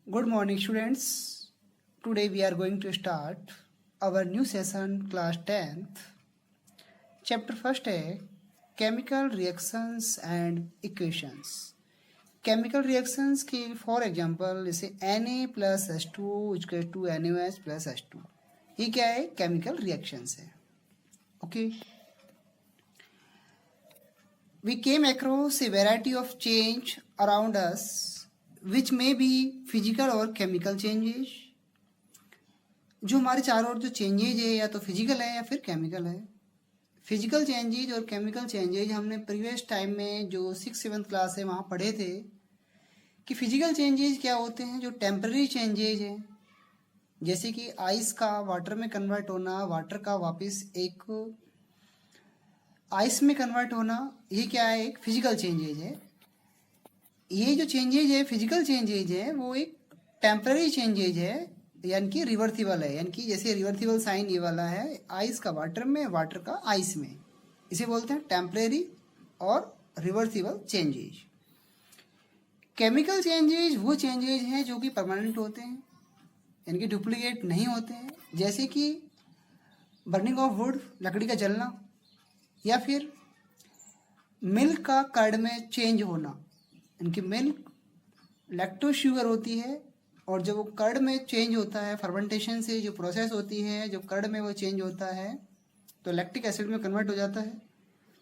Good morning, students. Today we are going to start our new session, class 10th. Chapter first है chemical reactions and equations. Chemical reactions की for example जैसे Na plus H2 equal to NaOH plus H2. ये क्या है? chemical reactions है. Okay. We came across a variety of change around us which may be physical or chemical changes. जो हमारे चारों ओर जो चेंजेज है या तो फिजिकल है या फिर केमिकल है. फिजिकल चेंजेज और केमिकल चेंजेज हमने प्रीवियस टाइम में जो 6-7 क्लास है वहाँ पढ़े थे कि फिजिकल चेंजेज क्या होते हैं, जो टेम्पररी चेंजेज हैं, जैसे कि आइस का वाटर में कन्वर्ट होना, वाटर का वापस एक आइस में कन्वर्ट होना, ये क्या है? एक फिजिकल चेंजेज है. ये जो चेंजेज है, फिजिकल चेंजेज है, वो एक टेम्पररी चेंजेज है, यानी कि रिवर्सिबल है. यानी कि जैसे रिवर्सिबल साइन ये वाला है, आइस का वाटर में, वाटर का आइस में, इसे बोलते हैं टेम्पररी और रिवर्सिबल चेंजेज. केमिकल चेंजेज वो चेंजेज हैं जो कि परमानेंट होते हैं, यानी कि डुप्लीकेट नहीं होते हैं, जैसे कि बर्निंग ऑफ वुड, लकड़ी का जलना, या फिर मिल्क का कर्ड में चेंज होना. इनकी मिल्क लैक्टोज शुगर होती है और जब वो कर्ड में चेंज होता है, फर्मेंटेशन से जो प्रोसेस होती है, जब कर्ड में वो चेंज होता है तो लैक्टिक एसिड में कन्वर्ट हो जाता है.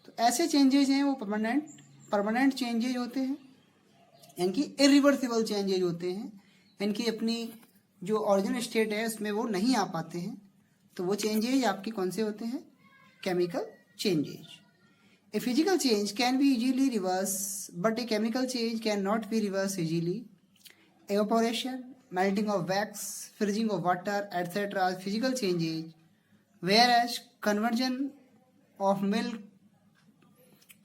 तो ऐसे चेंजेज हैं वो परमानेंट चेंजेज होते हैं, यानी कि इरिवर्सिबल चेंजेज होते हैं, यानी कि अपनी जो ओरिजिनल स्टेट है उसमें वो नहीं आ पाते हैं. तो वो चेंजेज आपके कौन से होते हैं? Chemical changes. A physical change can be easily reversed, but a chemical change cannot be reversed easily. Evaporation, melting of wax, freezing of water, etc. are physical changes, whereas conversion of milk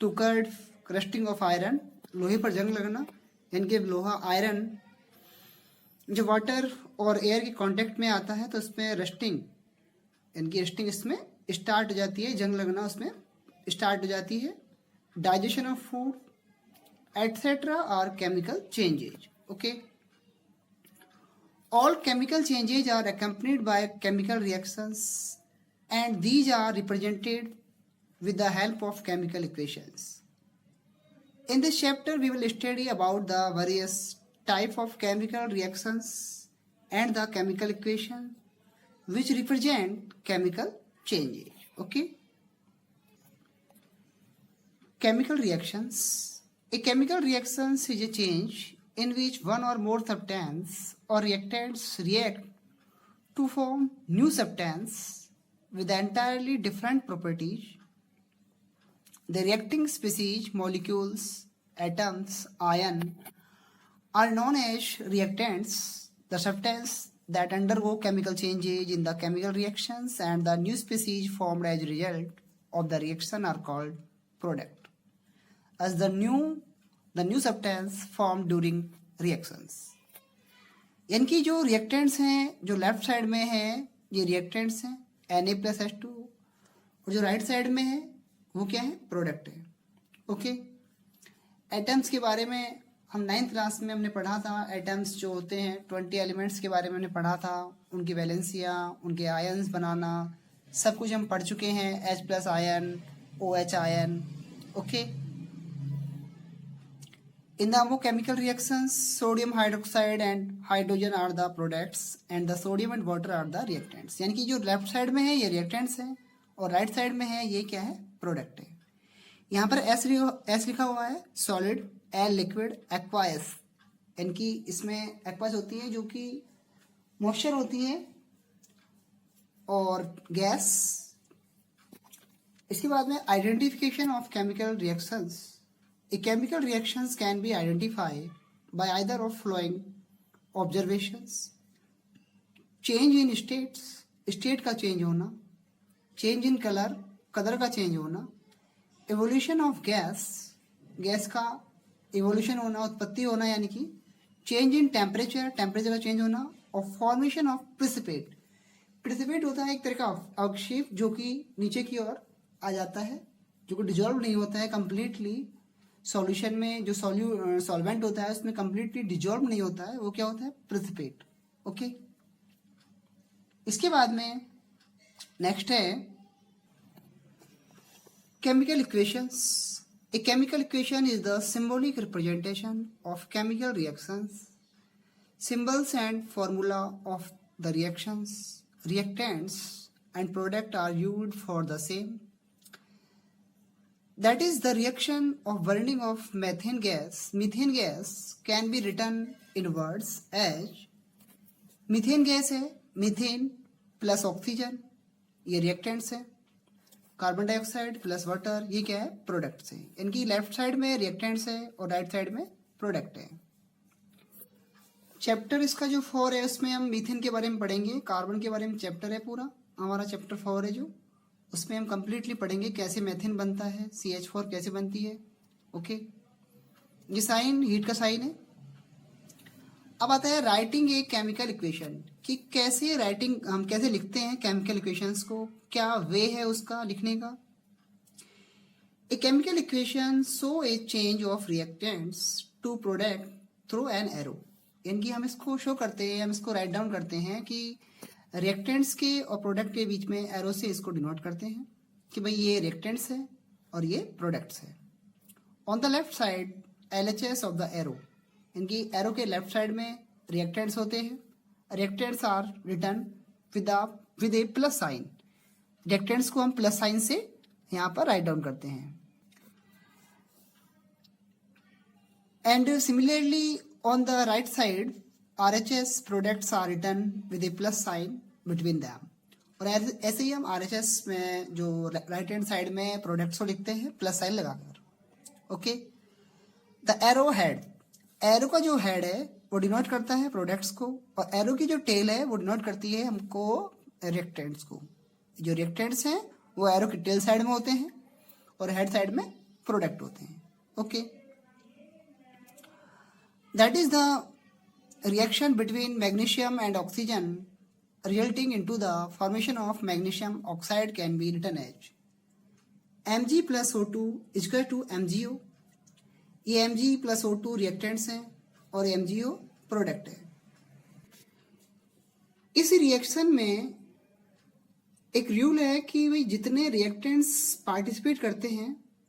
to curd, rusting of iron, लोहे पर जंग लगना, यानी कि लोहा iron जो water और air के कांटेक्ट में आता है तो उसमें रस्टिंग, यानी कि रस्टिंग इसमें स्टार्ट हो जाती है, जंग लगना उसमें स्टार्ट हो जाती है. Digestion of food etcetera are chemical changes. Okay, all chemical changes are accompanied by chemical reactions and these are represented with the help of chemical equations. In this chapter we will study about the various type of chemical reactions and the chemical equation which represent chemical changes. Okay, chemical reactions. A chemical reaction is a change in which one or more substance or reactants react to form new substance with entirely different properties. The reacting species, molecules, atoms, ion are known as reactants. The substance that undergo chemical changes in the chemical reactions and the new species formed as a result of the reaction are called product, as the new substance formed during reactions. यानी कि जो reactants हैं जो left side में हैं ये reactants हैं Na plus H2, और जो राइट साइड में है वो क्या है? प्रोडक्ट है. ओके, एटम्स के बारे में हम 9th क्लास में हमने पढ़ा था. एटम्स जो होते हैं 20 एलिमेंट्स के बारे में हमने पढ़ा था, उनकी वैलेंसियाँ, उनके आयन्स बनाना, सब कुछ हम पढ़ चुके हैं. H plus ion, OH ion. Okay, in the वो chemical reactions sodium hydroxide and hydrogen are the products and the sodium and water are the reactants. यानी कि जो लेफ्ट साइड में है ये रिएक्टेंट्स हैं और राइट साइड में है ये क्या है? प्रोडक्ट है. यहाँ पर एस लिखा हुआ है सॉलिड, एल लिक्विड, एक्वायस, यानी कि इसमें एक्वायस होती है जो कि मॉइस्चर होती है, और गैस. इसके बाद में identification of chemical reactions. A chemical reactions can be identify by either of following observations. Change in states, state का चेंज होना. चेंज इन कलर, कलर का चेंज होना. एवोल्यूशन ऑफ गैस, गैस का एवोल्यूशन होना, उत्पत्ति होना, यानी कि चेंज इन टेम्परेचर, टेम्परेचर का चेंज होना. और फॉर्मेशन ऑफ प्रिसिपेट, प्रिसिपेट होता है एक तरह का अवक्षेप जो कि नीचे की ओर आ जाता है, जो कि डिजोल्व नहीं होता है कंप्लीटली, सॉल्यूशन में जो सॉल्वेंट होता है उसमें कंप्लीटली डिजॉल्व नहीं होता है, वो क्या होता है, प्रेसिपिटेट। ओके, इसके बाद में नेक्स्ट है chemical equations. A chemical equation is the symbolic representation of chemical reactions. Symbols and formula of the reactions, reactants and product are used for the same. That is the reaction of burning of methane gas. Methane gas can be written in words as methane gas है, methane plus oxygen ये reactants है, carbon dioxide plus water ये क्या है, products है। इनकी left side में reactants है और राइट साइड में प्रोडक्ट है। चैप्टर इसका जो 4 है उसमें हम मीथेन के बारे में पढ़ेंगे, कार्बन के बारे में चैप्टर है पूरा हमारा, चैप्टर 4 है जो, उसमें हम कंप्लीटली पढ़ेंगे कैसे मीथेन बनता है, CH4 कैसे बनती है। ओके, ये साइन हीट का साइन है। अब आता है राइटिंग ए केमिकल इक्वेशन, कि कैसे राइटिंग हम कैसे लिखते हैं केमिकल इक्वेशंस को, क्या वे है उसका लिखने का। A chemical equation show a change of reactants to product through an arrow, यानी कि हम इसको शो करते हैं, हम इसको राइट डाउन करते हैं कि रिएक्टेंट्स के और प्रोडक्ट के बीच में एरो से इसको डिनोट करते हैं कि भाई ये रिएक्टेंट्स है और ये प्रोडक्ट्स है। On the left side LHS of the arrow, यानी कि एरो के लेफ्ट साइड में रिएक्टेंट्स होते हैं। Reactants are written with a plus sign, reactants को हम प्लस साइन से यहाँ पर राइट डाउन करते हैं। And similarly on the right side RHS products are written with a plus sign between them, और ऐसे ही हम RHS में जो राइट हैंड साइड में प्रोडक्ट्स को लिखते हैं प्लस साइन लगाकर। Okay, the arrow head, arrow का जो हेड है वो डिनोट करता है प्रोडक्ट्स को, और एरो की जो टेल है वो डिनोट करती है हमको रिएक्टेंट्स को। जो रिएक्टेंट्स हैं वो एरो की टेल साइड में होते हैं और हेड साइड में प्रोडक्ट होते हैं। Okay, that is the reaction between magnesium and oxygen resulting into the formation of magnesium oxide can be written as Mg plus O2 is equal to MgO। ये Mg plus O2 reactants हैं और MgO product है। इस reaction में एक rule है कि भाई जितने रिएक्टेंट्स पार्टिसिपेट करते हैं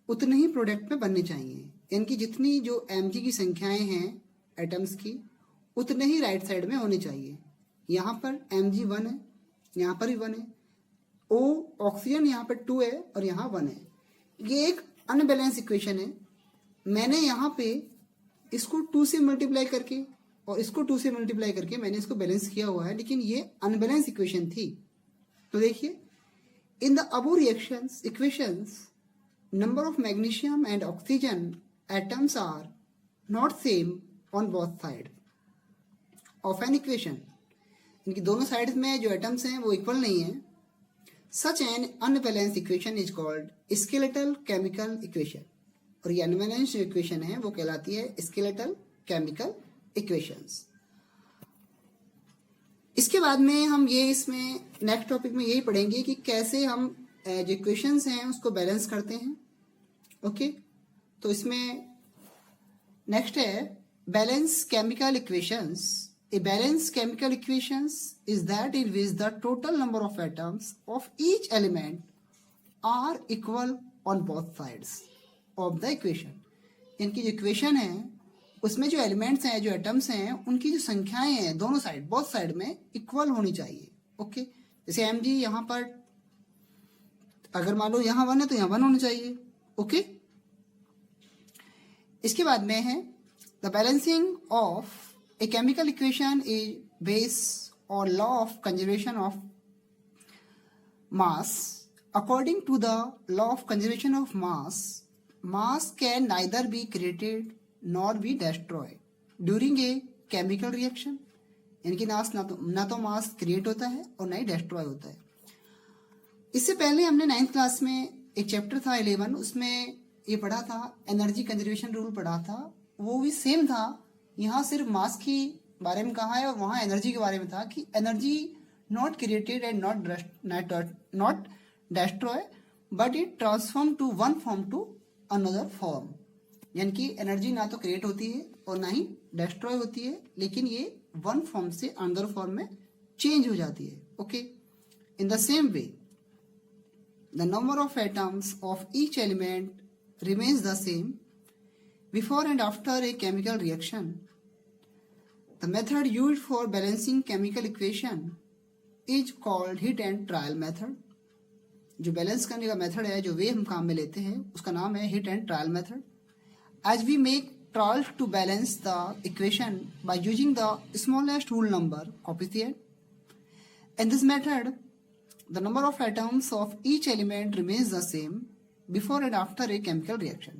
उतने ही प्रोडक्ट में बनने चाहिए, यानी कि जितनी जो Mg की संख्याएं हैं एटम्स की उतने ही राइट साइड में होने चाहिए। यहाँ पर Mg 1 है, यहाँ पर भी 1 है, O ऑक्सीजन यहाँ पर 2 है और यहाँ 1 है। ये एक अनबैलेंस इक्वेशन है। मैंने यहाँ पे इसको 2 से मल्टीप्लाई करके और इसको 2 से मल्टीप्लाई करके मैंने इसको बैलेंस किया हुआ है, लेकिन ये अनबैलेंस इक्वेशन थी। तो देखिए, in the above reactions equations number of magnesium and oxygen atoms are not same on both side of an equation, इनकी दोनों साइड्स में जो एटम्स हैं वो इक्वल नहीं है। Such an unbalanced equation is called skeletal chemical equation, और ये अनबैलेंस्ड इक्वेशन है वो कहलाती है skeletal chemical equations। इसके बाद में हम ये इसमें नेक्स्ट टॉपिक में यही पढ़ेंगे कि कैसे हम जो इक्वेशंस हैं उसको बैलेंस करते हैं। ओके, तो इसमें नेक्स्ट है balance chemical equations. A balanced chemical equations is that in which the total number of atoms of each element are equal on both sides of the equation। इनकी जो equation है उसमें जो एलिमेंट्स हैं, जो एटम्स हैं, उनकी जो संख्याएं हैं दोनों साइड, बोथ साइड में इक्वल होनी चाहिए। ओके, जैसे Mg यहाँ पर अगर मान लो यहाँ 1 है तो यहाँ 1 होना चाहिए। ओके, इसके बाद में है the balancing of a chemical equation is based on law of conservation of mass। According to the law of conservation of mass, mass can neither be created nor be destroyed during a chemical reaction, यानी कि ना तो मास create होता है और ना ही destroy होता है। इससे पहले हमने 9th क्लास में एक चैप्टर था 11, उसमें ये पढ़ा था, एनर्जी कंजर्वेशन रूल पढ़ा था, वो भी सेम था। यहाँ सिर्फ मास के बारे में कहा है और वहाँ एनर्जी के बारे में था कि energy not created and not destroy but it transform to one form to another form। यानी कि एनर्जी ना तो क्रिएट होती है और ना ही डिस्ट्रॉय होती है, लेकिन ये वन फॉर्म से अनदर फॉर्म में चेंज हो जाती है. Okay, in the same way the number of atoms of each element remains the same before and after a chemical reaction. The method used for balancing chemical equation is called hit and trial method. जो balance करने का method है, जो वे हम काम में लेते हैं, उसका नाम है hit and trial method. As we make trials to balance the equation by using the smallest whole number coefficient. In this method, the number of atoms of each element remains the same before and after a chemical reaction.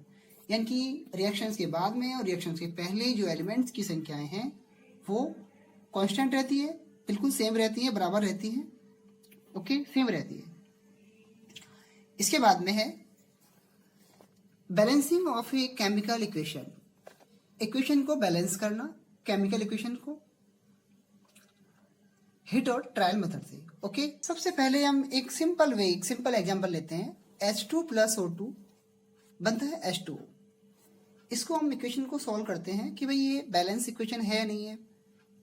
यानी कि reactions के बाद में और reactions के पहले जो elements की संख्याएं हैं वो कांस्टेंट रहती है, बिल्कुल सेम रहती है, बराबर रहती है. ओके, सेम रहती है. इसके बाद में है balancing of A chemical equation. Equation को बैलेंस करना, केमिकल इक्वेशन को हिट और ट्रायल मेथड से. ओके, सबसे पहले हम एक सिंपल एग्जांपल लेते हैं. H2 प्लस O2 बनता है H2O. इसको हम इक्वेशन को सॉल्व करते हैं कि भाई ये बैलेंस इक्वेशन है या नहीं है.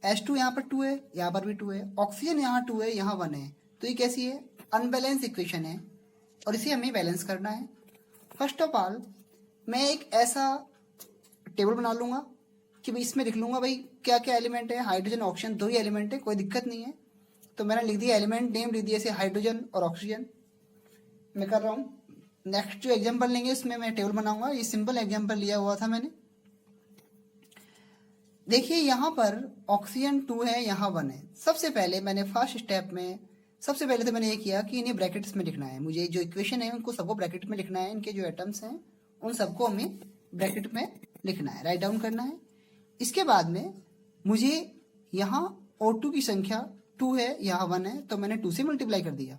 H2 यहाँ पर 2 है, यहाँ पर भी 2 है, ऑक्सीजन यहाँ 2 है, यहाँ 1 है, तो ये कैसी है? अनबैलेंस इक्वेशन है और इसे हमें बैलेंस करना है. फर्स्ट ऑफ ऑल मैं एक ऐसा टेबल बना लूंगा कि भाई इसमें लिख लूंगा भाई क्या क्या एलिमेंट है. हाइड्रोजन ऑक्सीजन 2 ही एलिमेंट है, कोई दिक्कत नहीं है. तो मैंने लिख दिया एलिमेंट नेम, लिख दिया जैसे हाइड्रोजन और ऑक्सीजन. मैं कर रहा हूँ. नेक्स्ट जो एग्जांपल लेंगे उसमें मैं टेबल बनाऊंगा. ये सिंपल एग्जांपल लिया हुआ था मैंने. देखिए यहाँ पर ऑक्सीजन 2 है, यहाँ 1 है. सबसे पहले मैंने फर्स्ट स्टेप में सबसे पहले तो मैंने ये किया कि इन्हें ब्रैकेट्स में लिखना है. मुझे जो इक्वेशन है उनको सबको ब्रैकेट में लिखना है. इनके जो एटम्स हैं उन सबको हमें ब्रैकेट में लिखना है, राइट डाउन करना है. इसके बाद में मुझे यहाँ O2 की संख्या 2 है, यहाँ 1 है, तो मैंने 2 से मल्टीप्लाई कर दिया.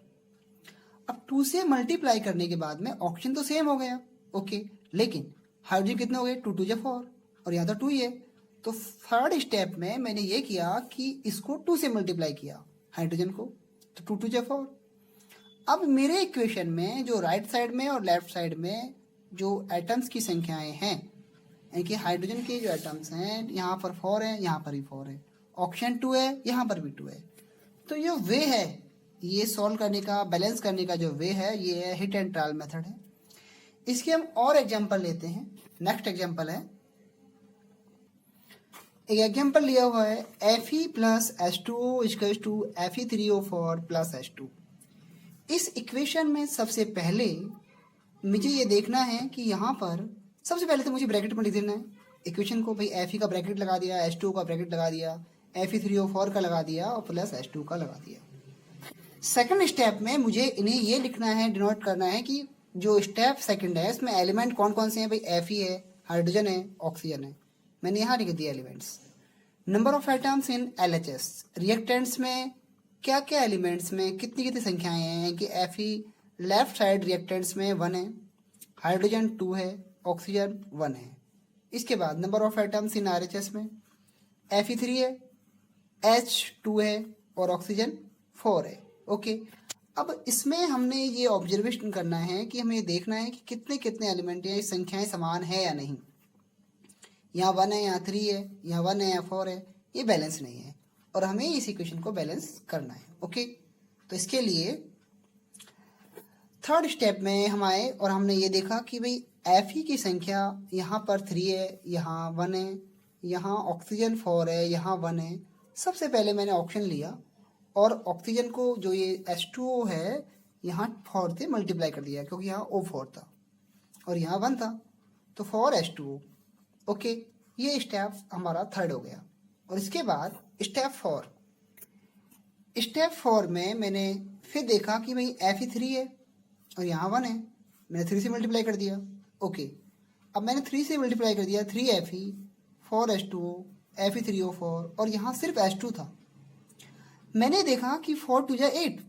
अब 2 से मल्टीप्लाई करने के बाद में ऑक्सीजन तो सेम हो गया. ओके, लेकिन हाइड्रोजन कितने हो गए? 2 2 4 और यहाँ तो 2 ही है. तो थर्ड स्टेप में मैंने ये किया कि इसको 2 से मल्टीप्लाई किया हाइड्रोजन को, तो 2 2 4. अब मेरे इक्वेशन में जो राइट साइड में और लेफ्ट साइड में जो एटम्स की संख्याएं हैं, यानी कि हाइड्रोजन के जो एटम्स हैं यहाँ पर 4 है, यहाँ पर भी 4 है, ऑक्सीजन 2 है, यहाँ पर भी 2 है. तो ये वे है, ये सॉल्व करने का, बैलेंस करने का जो वे है, ये है हिट एंड ट्रायल मेथड है. इसके हम और एग्जांपल लेते हैं. नेक्स्ट एग्जांपल है, एक एग्जांपल लिया हुआ है Fe plus H2O equals to Fe3O4 plus H2. इस इक्वेशन में सबसे पहले मुझे ये देखना है कि यहाँ पर सबसे पहले तो मुझे ब्रैकेट में लिख देना है इक्वेशन को. भाई Fe का ब्रैकेट लगा दिया, H2O का ब्रैकेट लगा दिया, Fe3O4 का लगा दिया और प्लस H2 का लगा दिया. सेकंड स्टेप में मुझे इन्हें ये लिखना है, डिनोट करना है कि जो स्टेप सेकंड है इसमें एलिमेंट कौन कौन से हैं. भाई Fe है, हाइड्रोजन है, ऑक्सीजन है. मैंने यहाँ लिख दिया elements. Number of atoms in LHS. Reactants में क्या क्या एलिमेंट्स में कितनी कितनी संख्याएं हैं कि Fe लेफ्ट साइड रिएक्टेंट्स में 1 है, हाइड्रोजन 2 है, ऑक्सीजन 1 है. इसके बाद number of atoms in RHS में Fe3 है, H2 है और ऑक्सीजन 4 है. ओके, अब इसमें हमने ये ऑब्जर्वेशन करना है कि हमें देखना है कि कितने कितने एलिमेंट हैं, संख्याएं समान है या नहीं. यहाँ 1 है, यहाँ 3 है, यहाँ 1 है, यहाँ 4 है, ये बैलेंस नहीं है और हमें इस इक्वेशन को बैलेंस करना है. ओके, तो इसके लिए थर्ड स्टेप में हम आए और हमने ये देखा कि भाई Fe की संख्या यहाँ पर 3 है, यहाँ 1 है, यहाँ ऑक्सीजन 4 है, यहाँ 1 है. सबसे पहले मैंने ऑक्सीजन लिया और ऑक्सीजन को जो ये H2O है यहाँ 4 से मल्टीप्लाई कर दिया क्योंकि यहाँ O4 था और यहाँ 1 था, तो 4H2O. ओके, ये स्टेप हमारा थर्ड हो गया. और इसके बाद स्टेप 4 में मैंने फिर देखा कि भाई Fe3 है और यहाँ 1 है, मैंने 3 से मल्टीप्लाई कर दिया. ओके, अब मैंने 3 से मल्टीप्लाई कर दिया 3Fe 4H2O Fe3O4 और यहाँ सिर्फ H2 था. मैंने देखा कि 4 2 8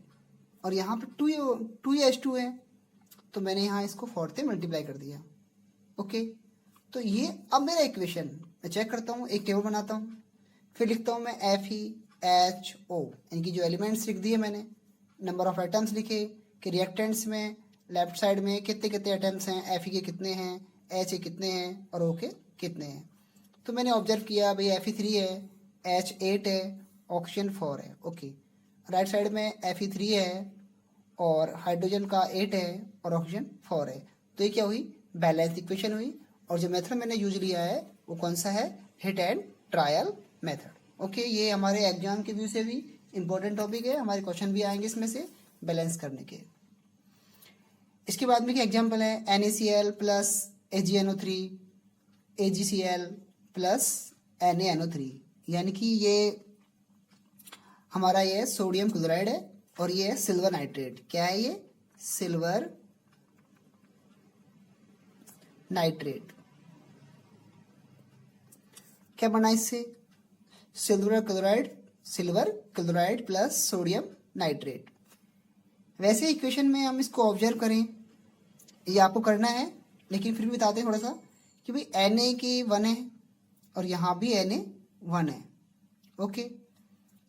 और यहाँ पर 2 H2 है, तो मैंने यहाँ इसको 4 से मल्टीप्लाई कर दिया. ओके, तो ये अब मेरा इक्वेशन मैं चेक करता हूँ, एक टेबल बनाता हूँ, फिर लिखता हूँ मैं FeHO, यानी कि जो एलिमेंट्स लिख दिए मैंने, नंबर ऑफ एटम्स लिखे कि रिएक्टेंट्स में लेफ्ट साइड में कितने कितने एटम्स हैं, Fe के कितने हैं, एच ए कितने हैं और ओ के कितने हैं। तो मैंने ऑब्जर्व किया भाई Fe3 है, एच 8 है, ऑक्सीजन 4 है। ओके, राइट साइड में Fe3 है और हाइड्रोजन का 8 है और ऑक्सीजन 4 है। तो ये क्या हुई, बैलेंस इक्वेशन हुई। और जो मेथड मैंने यूज लिया है वो कौन सा है, hit and trial method. Okay, ये हमारे एग्जाम के व्यू से भी इंपॉर्टेंट टॉपिक है, हमारे क्वेश्चन भी आएंगे इसमें से बैलेंस करने के। इसके बाद में क्या एग्जाम्पल है, NaCl plus AgNO3 AgCl plus NaNO3, यानी कि ये हमारा ये सोडियम क्लोराइड है और ये है सिल्वर नाइट्रेट। क्या है ये, सिल्वर नाइट्रेट। क्या बना इससे, silver chloride plus sodium nitrate. वैसे इक्वेशन में हम इसको ऑब्जर्व करें, ये आपको करना है लेकिन फिर भी बताते हैं थोड़ा सा कि भाई Na की 1 है और यहाँ भी Na 1 है। ओके,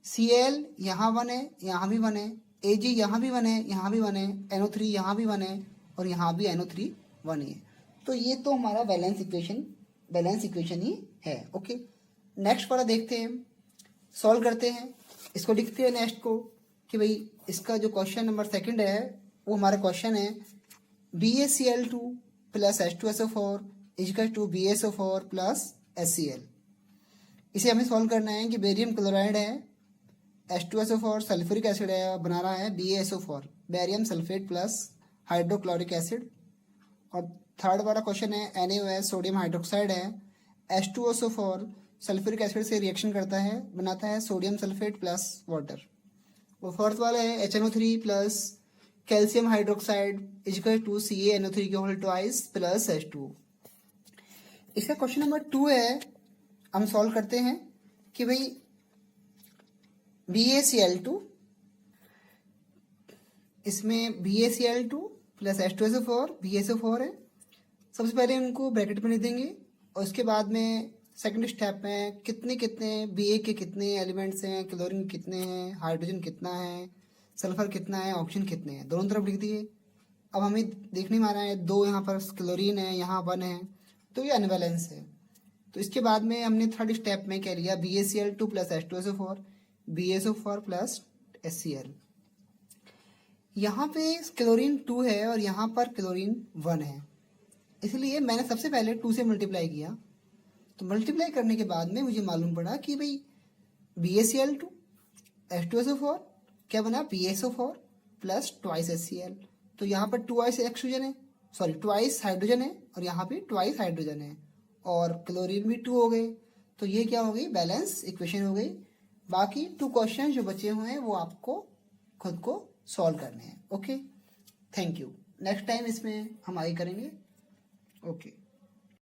Cl यहाँ 1 है, यहाँ भी 1 है, Ag यहाँ भी 1 है, यहाँ भी 1 है, NO3 यहाँ भी 1 है और यहाँ भी NO3 1 ही है। तो ये तो हमारा बैलेंस इक्वेशन ही है। ओके, नेक्स्ट वाला देखते हैं, सॉल्व करते हैं, इसको लिखते हैं नेक्स्ट को कि भाई इसका जो क्वेश्चन नंबर 2 है वो हमारा क्वेश्चन है BaCl2 plus H2SO4 equal to BaSO4 plus HCl। इसे हमें सॉल्व करना है कि बेरियम क्लोराइड है, H2SO4 सल्फ्यूरिक एसिड है, बना रहा है BaSO4 barium sulphate plus hydrochloric acid. और थर्ड वाला क्वेश्चन है NaOH सोडियम हाइड्रोक्साइड है, H2SO4 सल्फ्यूरिक एसिड से रिएक्शन करता है, बनाता है सोडियम सल्फेट प्लस वाटर। और फोर्थ वाला है HNO3 plus calcium hydroxide equal to CaNO3 के होल ट्वाइस प्लस H2। इसका क्वेश्चन नंबर 2 है, हम सॉल्व करते हैं कि भाई BaCl2, इसमें BaCl2 प्लस H2SO4 BaSO4 है। सबसे पहले उनको ब्रैकेट में लिख देंगे और उसके बाद में सेकंड स्टेप में कितने Ba के कितने एलिमेंट्स हैं, क्लोरीन कितने हैं, हाइड्रोजन कितना है, सल्फर कितना है, ऑक्सीजन कितने हैं, दोनों तरफ लिख दिए। अब हमें देखने में आ रहा है 2 यहाँ पर क्लोरीन है, यहाँ 1 है, तो ये अनबैलेंस है। तो इसके बाद में हमने थर्ड स्टेप में क्या लिया, BaCl2 plus H2SO4 BaSO4 plus HCl। यहाँ पे क्लोरीन 2 है और यहाँ पर क्लोरीन 1 है, इसलिए मैंने सबसे पहले 2 से मल्टीप्लाई किया। तो मल्टीप्लाई करने के बाद में मुझे मालूम पड़ा कि भाई BaCl2 H2SO4 क्या बना, BaSO4 प्लस ट्वाइस HCl। तो यहाँ पर ट्वाइस ऑक्सीजन है, सॉरी ट्वाइस हाइड्रोजन है और यहाँ भी ट्वाइस हाइड्रोजन है और क्लोरीन भी 2 हो गए। तो ये क्या हो गई, बैलेंस इक्वेशन हो गई। बाकी 2 क्वेश्चन जो बचे हुए हैं वो आपको खुद को सॉल्व करने हैं। Okay, thank you. Next time इसमें हम आगे करेंगे। ओके।